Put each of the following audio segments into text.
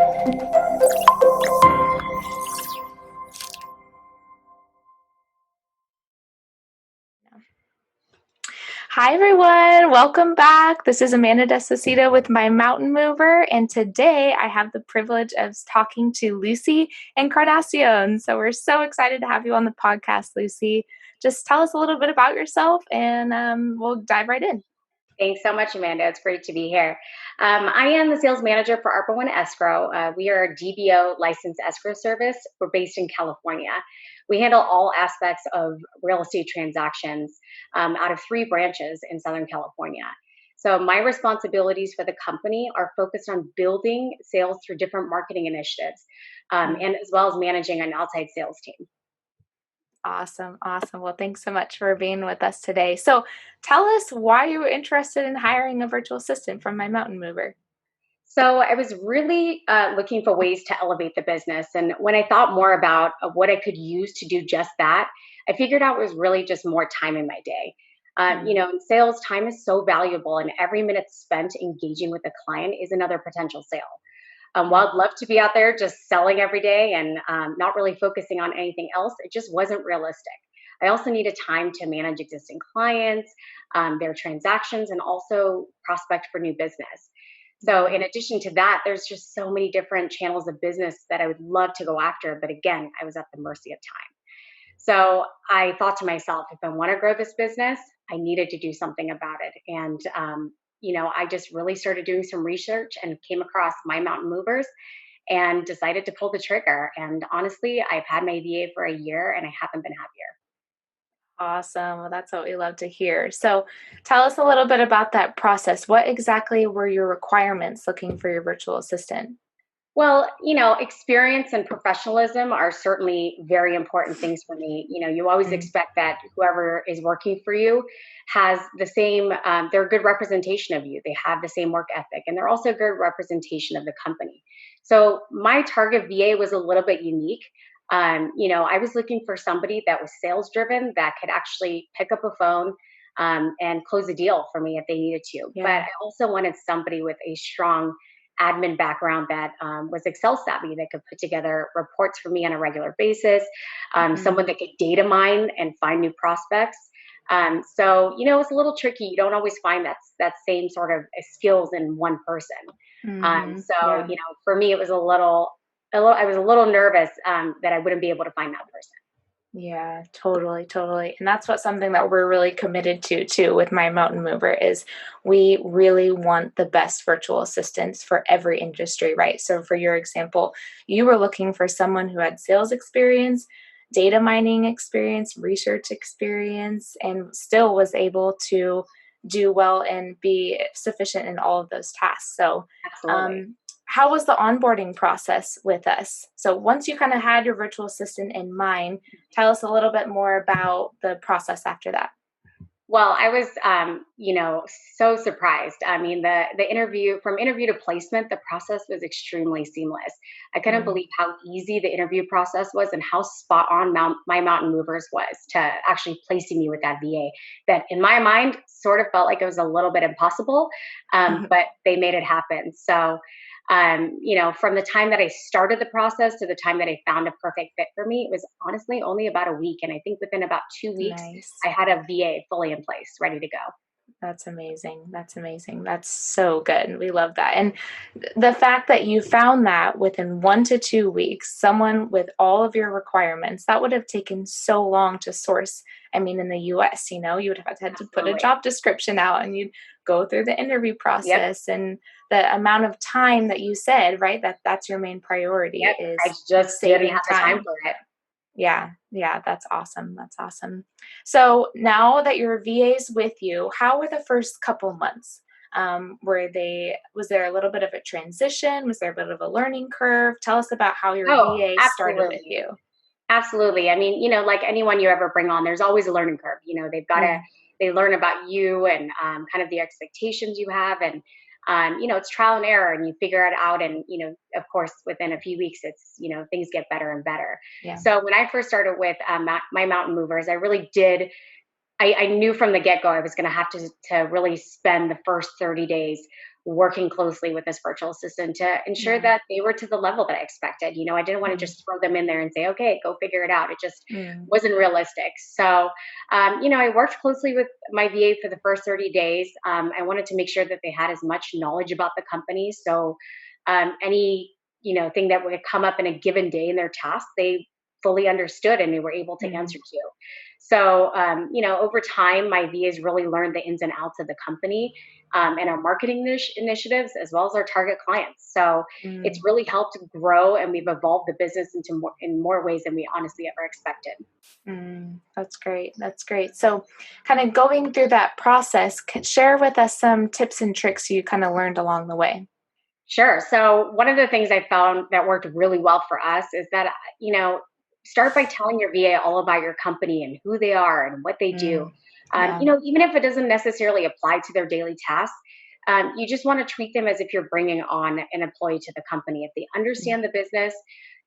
Hi, everyone. Welcome back. This is Amanda Desuacido with My Mountain Mover, and today I have the privilege of talking to Lucy Encarnacion. So we're so excited to have you on the podcast, Lucy. Just tell us a little bit about yourself, and we'll dive right in. Thanks so much, Amanda. It's great to be here. I am the sales manager for Arbor One Escrow. We are a DBO licensed escrow service. We're based in California. We handle all aspects of real estate transactions out of 3 branches in Southern California. So my responsibilities for the company are focused on building sales through different marketing initiatives, and as well as managing an outside sales team. Awesome. Awesome. Well, thanks so much for being with us today. So tell us why you were interested in hiring a virtual assistant from My Mountain Mover. So I was really looking for ways to elevate the business. And when I thought more about what I could use to do just that, I figured out it was really just more time in my day. In sales, time is so valuable, and every minute spent engaging with a client is another potential sale. While I'd love to be out there just selling every day and not really focusing on anything else, it just wasn't realistic. I also needed time to manage existing clients, their transactions, and also prospect for new business. So in addition to that, there's just so many different channels of business that I would love to go after. But again, I was at the mercy of time. So I thought to myself, if I want to grow this business, I needed to do something about it. And, I just really started doing some research and came across My Mountain Movers and decided to pull the trigger. And honestly, I've had my VA for a year and I haven't been happier. Awesome. Well, that's what we love to hear. So tell us a little bit about that process. What exactly were your requirements looking for your virtual assistant? Well, experience and professionalism are certainly very important things for me. You always Mm. expect that whoever is working for you has the same, they're a good representation of you. They have the same work ethic, and they're also a good representation of the company. So my target VA was a little bit unique. I was looking for somebody that was sales driven, that could actually pick up a phone and close a deal for me if they needed to. But Yeah. I also wanted somebody with a strong admin background that was Excel savvy, that could put together reports for me on a regular basis, Mhm. someone that could data mine and find new prospects. It's a little tricky. You don't always find that same sort of skills in one person. Yeah. For me, it was I was a little nervous that I wouldn't be able to find that person. Yeah, totally, totally. And that's what something that we're really committed to too with My Mountain Mover is we really want the best virtual assistants for every industry, right? So for your example, you were looking for someone who had sales experience, data mining experience, research experience, and still was able to do well and be sufficient in all of those tasks. So Absolutely. um, how was the onboarding process with us? So once you kind of had your virtual assistant in mind, tell us a little bit more about the process after that. Well, I was, so surprised. I mean, the interview to placement, the process was extremely seamless. I couldn't Mm. believe how easy the interview process was and how spot on My Mountain Movers was to actually placing me with that VA. That in my mind sort of felt like it was a little bit impossible, but they made it happen. So from the time that I started the process to the time that I found a perfect fit for me, it was honestly only about a week. And I think within about 2 weeks, Nice. I had a VA fully in place, ready to go. That's amazing. That's amazing. That's so good. We love that. And the fact that you found that within 1 to 2 weeks, someone with all of your requirements, that would have taken so long to source. I mean, in the US, you would have had to put a Absolutely. job description out and you'd go through the interview Yep. process and the amount of time that you said, right? That's your main priority Yep. I is just didn't saving have the time time. for it. Yeah, yeah, that's awesome. That's awesome. So now that your VA's with you, how were the first couple months? Was there a little bit of a transition? Was there a bit of a learning curve? Tell us about how your Oh, VA started with absolutely. you. Absolutely. I mean, like anyone you ever bring on, there's always a learning curve. Mm. They learn about you and kind of the expectations you have. And, it's trial and error and you figure it out. And, of course, within a few weeks, things get better and better. Yeah. So when I first started with My Mountain Movers, I really did. I knew from the get go I was going to have to really spend the first 30 days working closely with this virtual assistant to ensure Yeah. that they were to the level that I expected. I didn't want to Mm, just throw them in there and say, okay, go figure it out. It just mm, wasn't realistic. So, I worked closely with my VA for the first 30 days. I wanted to make sure that they had as much knowledge about the company. So, any, thing that would come up in a given day in their task, they fully understood and they were able to mm, answer to. So, over time, my VAs really learned the ins and outs of the company and our marketing initiatives, as well as our target clients. So it's mm, really helped grow, and we've evolved the business into more ways than we honestly ever expected. That's great. That's great. So, kind of going through that process, share with us some tips and tricks you kind of learned along the way. Sure. So one of the things I found that worked really well for us is that, start by telling your VA all about your company and who they are and what they do. Mm, yeah. Even if it doesn't necessarily apply to their daily tasks, you just want to treat them as if you're bringing on an employee to the company. If they Mm, understand the business,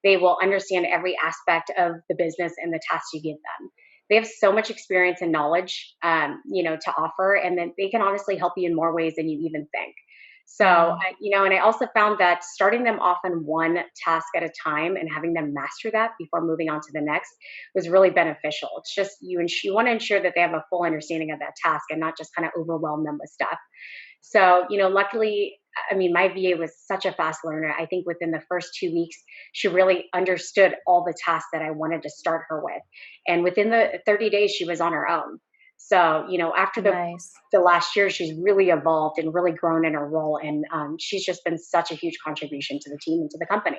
they will understand every aspect of the business and the tasks you give them. They have so much experience and knowledge, to offer, and then they can honestly help you in more ways than you even think. So, mm, and I also found that starting them off on one task at a time and having them master that before moving on to the next was really beneficial. It's just you want to ensure that they have a full understanding of that task and not just kind of overwhelm them with stuff. So, luckily, I mean, my VA was such a fast learner. I think within the first 2 weeks, she really understood all the tasks that I wanted to start her with. And within the 30 days, she was on her own. So, after nice. the last year, she's really evolved and really grown in her role. And she's just been such a huge contribution to the team and to the company.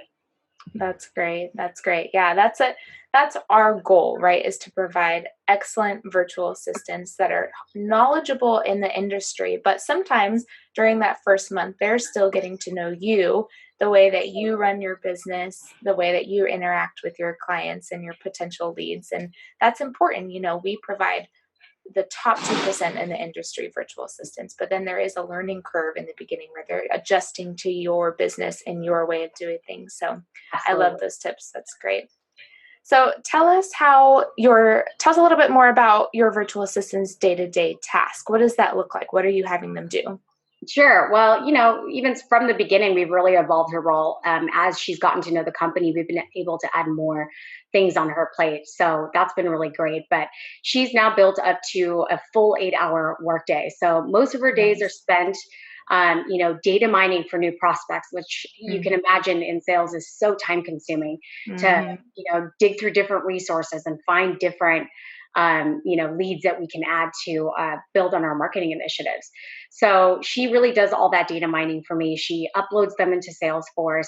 That's great. That's great. Yeah, that's our goal, right? Is to provide excellent virtual assistants that are knowledgeable in the industry, but sometimes during that first month, they're still getting to know you, the way that you run your business, the way that you interact with your clients and your potential leads. And that's important. We provide the top 2% in the industry virtual assistants, but then there is a learning curve in the beginning where they're adjusting to your business and your way of doing things. So I love Absolutely. those tips. That's great. So tell us a little bit more about your virtual assistant's day-to-day task. What does that look like? What are you having them do? Sure. Well, even from the beginning, we've really evolved her role. As she's gotten to know the company, we've been able to add more things on her plate. So that's been really great. But she's now built up to a full 8-hour workday. So most of her days are Nice. spent, data mining for new prospects, which you can Mm, imagine in sales is so time consuming to, mhm, dig through different resources and find different leads that we can add to build on our marketing initiatives. So she really does all that data mining for me. She uploads them into Salesforce.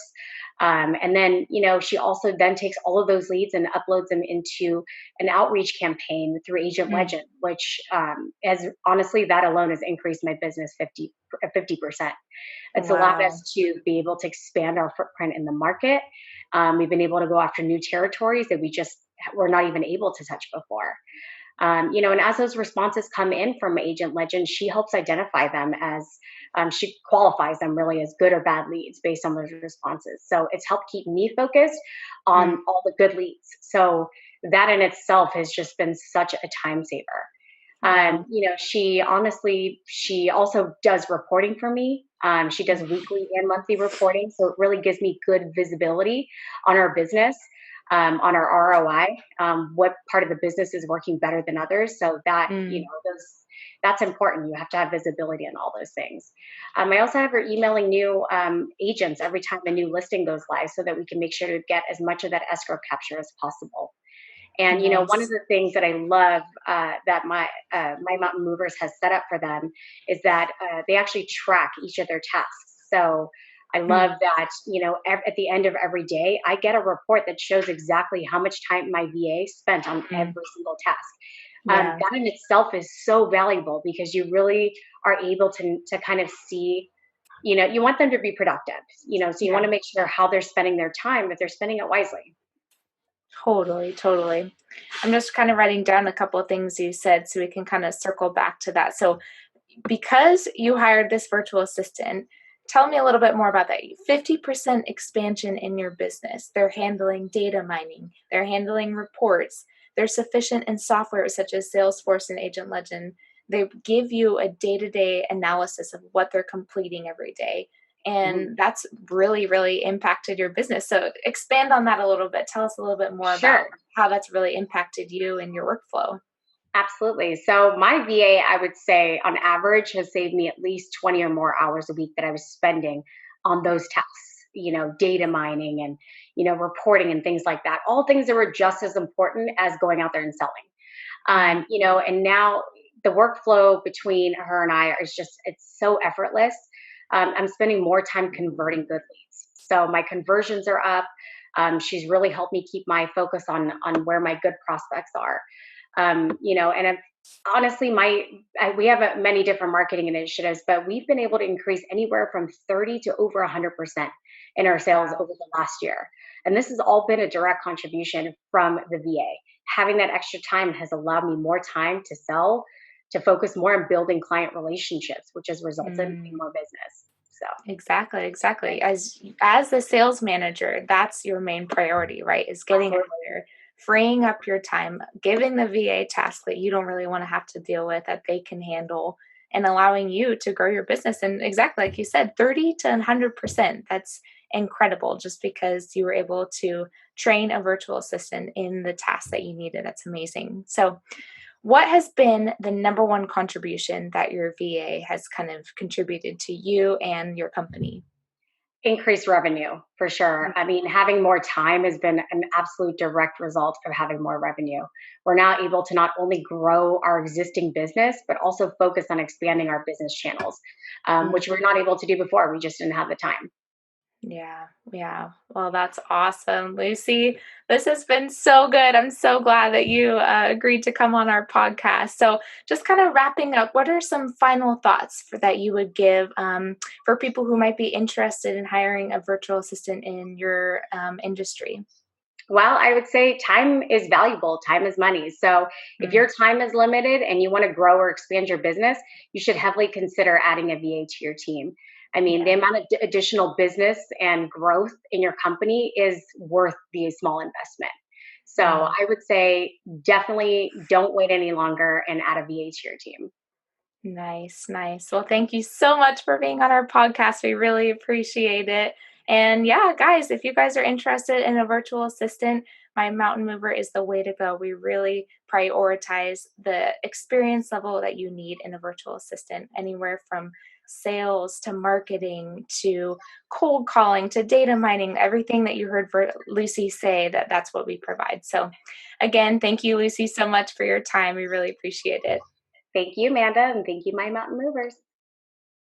And then, she also then takes all of those leads and uploads them into an outreach campaign through Agent mm, Legend, which has honestly, that alone has increased my business 50%. It's allowed wow. us to be able to expand our footprint in the market. We've been able to go after new territories that we just were not even able to touch before. And as those responses come in from Agent Legend, she helps identify them as she qualifies them really as good or bad leads based on those responses. So it's helped keep me focused Mm, on all the good leads. So that in itself has just been such a time saver. wow. She also does reporting for me. She does weekly and monthly reporting. So it really gives me good visibility on our business, on our ROI, what part of the business is working better than others. So that, Mm, that's important. You have to have visibility on all those things. I also have her emailing new agents every time a new listing goes live so that we can make sure to get as much of that escrow capture as possible. And one of nice. the things that I love that my mountain movers has set up for them is that they actually track each of their tasks. So I Mm, love that at the end of every day, I get a report that shows exactly how much time my VA spent on mm, every single task. yeah. That in itself is so valuable because you really are able to kind of see. You want them to be productive. So you want Yeah. to make sure how they're spending their time, that they're spending it wisely. Totally, totally. I'm just kind of writing down a couple of things you said so we can kind of circle back to that. So, because you hired this virtual assistant, tell me a little bit more about that. 50% expansion in your business. They're handling data mining, they're handling reports, they're sufficient in software such as Salesforce and Agent Legend. they give you a day-to-day analysis of what they're completing every day. Mhm. And that's really, really impacted your business. So expand on that a little bit. Tell us a little bit more about Sure. how that's really impacted you and your workflow. Absolutely. So my VA, I would say on average, has saved me at least 20 or more hours a week that I was spending on those tasks, data mining and, reporting and things like that. All things that were just as important as going out there and selling. Mm, And now the workflow between her and I is just, it's so effortless. I'm spending more time converting good leads. So my conversions are up. She's really helped me keep my focus on where my good prospects are. And honestly, we have many different marketing initiatives, but we've been able to increase anywhere from 30 to over 100% in our sales wow. over the last year. And this has all been a direct contribution from the VA. Having that extra time has allowed me more time to sell, to focus more on building client relationships, which has resulted in Mm. more business. So, Exactly, exactly. As the sales manager, that's your main priority, right? Is getting out absolutely. there, freeing up your time, giving the VA tasks that you don't really want to have to deal with that they can handle, and allowing you to grow your business. And exactly like you said, 30 to 100%. That's incredible just because you were able to train a virtual assistant in the task that you needed. That's amazing. So what has been the number one contribution that your VA has kind of contributed to you and your company? Increased revenue for sure. I mean, having more time has been an absolute direct result of having more revenue. We're now able to not only grow our existing business, but also focus on expanding our business channels, Mm, which we're not able to do before. We just didn't have the time. yeah, yeah. Well, that's awesome, Lucy. This has been so good. I'm so glad that you agreed to come on our podcast. So, just kind of wrapping up, what are some final thoughts that you would give for people who might be interested in hiring a virtual assistant in your industry? Well, I would say time is valuable. Time is money. So if Mm, your time is limited and you want to grow or expand your business, you should heavily consider adding a VA to your team. I mean, the yeah. amount of additional business and growth in your company is worth the small investment. So Mm. I would say definitely don't wait any longer and add a VA to your team. Nice, nice. Well, thank you so much for being on our podcast. We really appreciate it. And yeah, guys, if you guys are interested in a virtual assistant, my mountain mover is the way to go. We really prioritize the experience level that you need in a virtual assistant, anywhere from sales to marketing to cold calling to data mining, everything that you heard Lucy say that's what we provide. So again, thank you, Lucy, so much for your time. We really appreciate it. Thank you, Amanda, and thank you, my mountain movers.